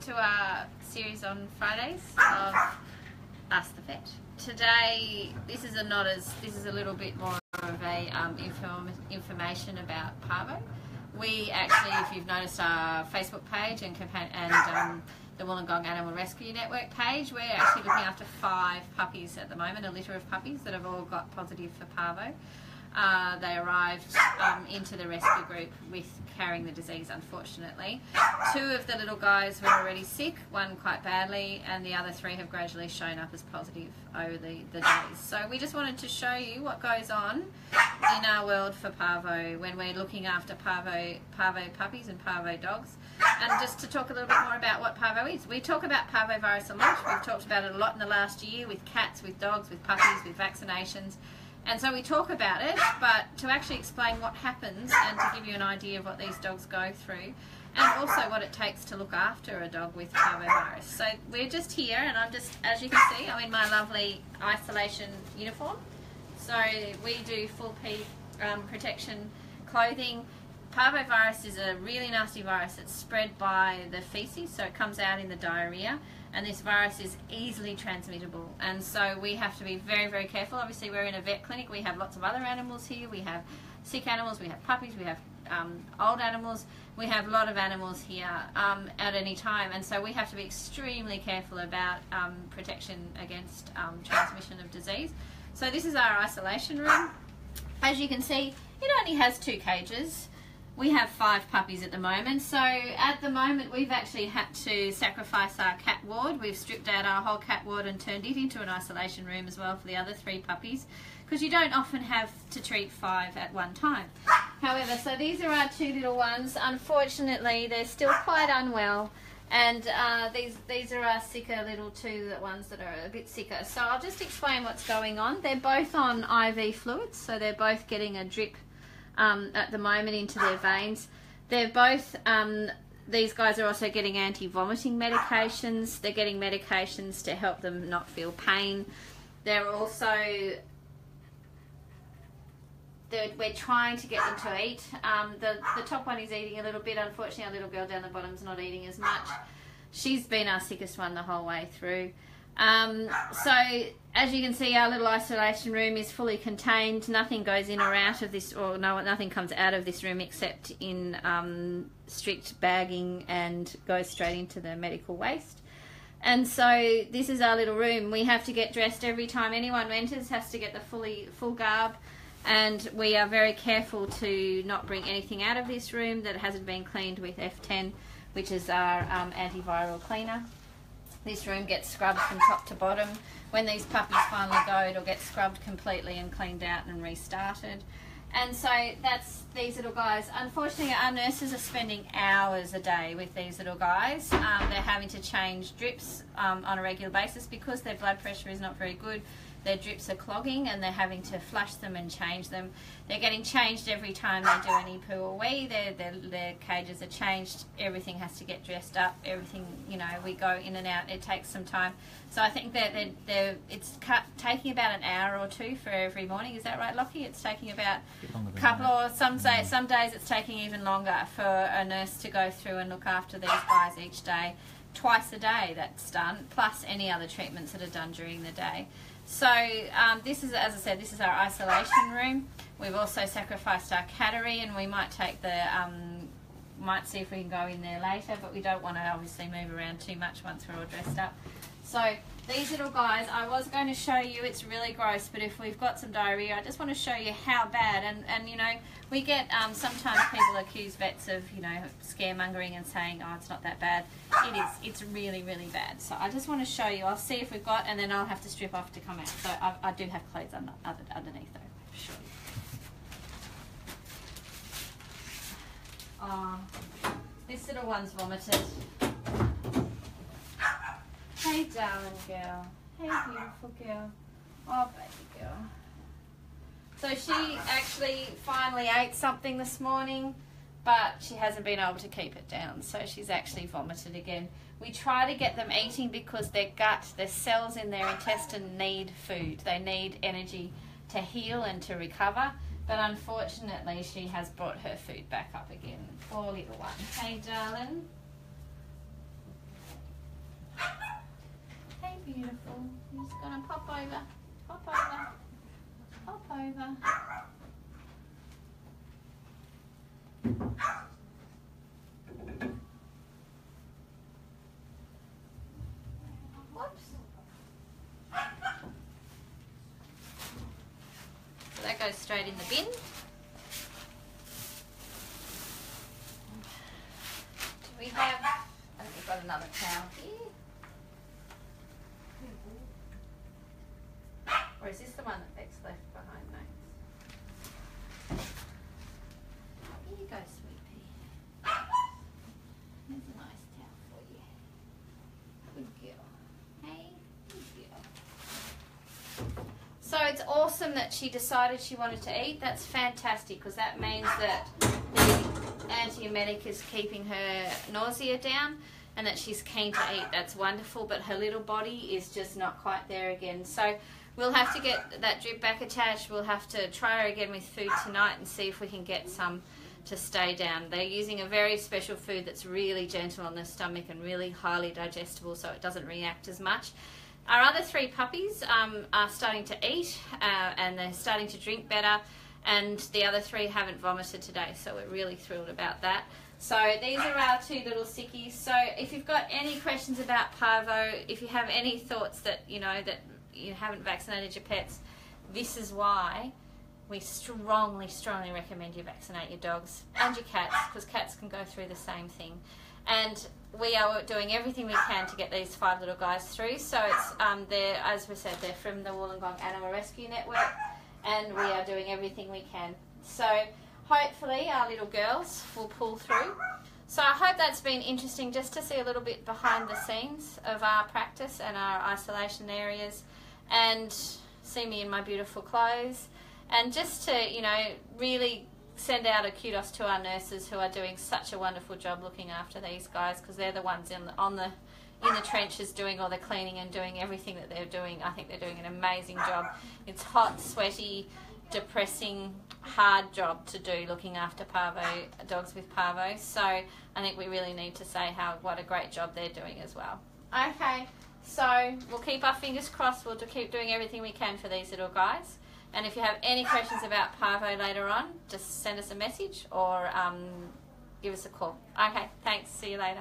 to our series on Fridays of Ask the Vet. Today, this is a little bit more of a information about Parvo. We actually, if you've noticed our Facebook page and the Wollongong Animal Rescue Network page, we're actually looking after 5 puppies at the moment, a litter of puppies that have all got positive for Parvo. They arrived into the rescue group with carrying the disease, unfortunately. 2 of the little guys were already sick, 1 quite badly, and the other 3 have gradually shown up as positive over the days. So we just wanted to show you what goes on in our world for Parvo when we're looking after Parvo puppies and Parvo dogs. And just to talk a little bit more about what Parvo is. We talk about parvovirus a lot. We've talked about it a lot in the last year with cats, with dogs, with puppies, with vaccinations. And so we talk about it, but to actually explain what happens and to give you an idea of what these dogs go through, and also what it takes to look after a dog with parvovirus. So we're just here, and I'm just, as you can see, I'm in my lovely isolation uniform. So we do full protection clothing. Parvovirus is a really nasty virus. It's spread by the feces, so it comes out in the diarrhea, and this virus is easily transmittable, and so we have to be very, very careful. Obviously, we're in a vet clinic. We have lots of other animals here. We have sick animals, we have puppies, we have old animals. We have a lot of animals here at any time, and so we have to be extremely careful about protection against transmission of disease. So this is our isolation room. As you can see, it only has 2 cages. We have 5 puppies at the moment, so at the moment we've actually had to sacrifice our cat ward. We've stripped out our whole cat ward and turned it into an isolation room as well for the other 3 puppies, because you don't often have to treat 5 at one time. However, so these are our 2 little ones. Unfortunately, they're still quite unwell, and these are our sicker little 2 ones that are a bit sicker. So I'll just explain what's going on. They're both on IV fluids, so they're both getting a drip at the moment into their veins. They're both, these guys are also getting anti-vomiting medications. They're getting medications to help them not feel pain. They're also, we're trying to get them to eat. The top one is eating a little bit. Unfortunately, our little girl down the bottom's not eating as much. She's been our sickest one the whole way through. So as you can see, our little isolation room is fully contained. Nothing goes in or out of this, or nothing comes out of this room except in strict bagging and goes straight into the medical waste. And so this is our little room. We have to get dressed every time anyone enters, has to get the full garb, and we are very careful to not bring anything out of this room that hasn't been cleaned with F10, which is our antiviral cleaner. This room gets scrubbed from top to bottom. When these puppies finally go, it'll get scrubbed completely and cleaned out and restarted. And so that's these little guys. Unfortunately, our nurses are spending hours a day with these little guys. They're having to change drips on a regular basis because their blood pressure is not very good. Their drips are clogging, and they're having to flush them and change them. They're getting changed every time they do any poo or wee. Their cages are changed. Everything has to get dressed up. Everything, you know, we go in and out. It takes some time. So I think that it's taking about an hour or 2 for every morning. Is that right, Lockie? It's taking about a couple, or some days it's taking even longer for a nurse to go through and look after these guys each day. Twice a day that's done, plus any other treatments that are done during the day. So this is, as I said, this is our isolation room. We've also sacrificed our cattery, and we might take might see if we can go in there later, but we don't want to obviously move around too much once we're all dressed up. So these little guys, I was going to show you, it's really gross, but if we've got some diarrhea, I just want to show you how bad, and you know, we get, sometimes people accuse vets of, you know, scaremongering and saying, oh, it's not that bad. It is, it's really, really bad. So I just want to show you, I'll see if we've got, and then I'll have to strip off to come out. So I do have clothes underneath though, for sure. Oh, this little one's vomited. Hey, darling girl. Hey, beautiful girl. Oh, baby girl. So she actually finally ate something this morning, but she hasn't been able to keep it down. So she's actually vomited again. We try to get them eating because their gut, their cells in their intestine need food. They need energy to heal and to recover. But unfortunately, she has brought her food back up again. Poor little one. Hey, darling. Beautiful. You're just gonna pop over, pop over, pop over. Whoops. So that goes straight in the bin. Do we have, I think we've got another towel here. Or is this the one that Beck's left behind? No. Here you go, sweet pea. There's a nice towel for you. Good girl. Hey, good girl. So it's awesome that she decided she wanted to eat. That's fantastic, because that means that the antiemetic is keeping her nausea down and that she's keen to eat. That's wonderful, but her little body is just not quite there again. So we'll have to get that drip back attached. We'll have to try her again with food tonight and see if we can get some to stay down. They're using a very special food that's really gentle on the stomach and really highly digestible, so it doesn't react as much. Our other 3 puppies are starting to eat and they're starting to drink better, and the other 3 haven't vomited today, so we're really thrilled about that. So these are our 2 little sickies. So if you've got any questions about Parvo, if you have any thoughts that you haven't vaccinated your pets, this is why we strongly recommend you vaccinate your dogs and your cats, because cats can go through the same thing. And we are doing everything we can to get these 5 little guys through. So it's they're, as we said, they're from the Wollongong Animal Rescue Network, and we are doing everything we can. So hopefully our little girls will pull through. So I hope that's been interesting, just to see a little bit behind the scenes of our practice and our isolation areas, and see me in my beautiful clothes, and just to, really send out a kudos to our nurses who are doing such a wonderful job looking after these guys, because they're the ones in the trenches doing all the cleaning and doing everything that they're doing. I think they're doing an amazing job. It's hot, sweaty, depressing, hard job to do, looking after Parvo, dogs with Parvo. So I think we really need to say what a great job they're doing as well. Okay, so we'll keep our fingers crossed. We'll keep doing everything we can for these little guys. And if you have any questions about Parvo later on, just send us a message or give us a call. Okay, thanks. See you later.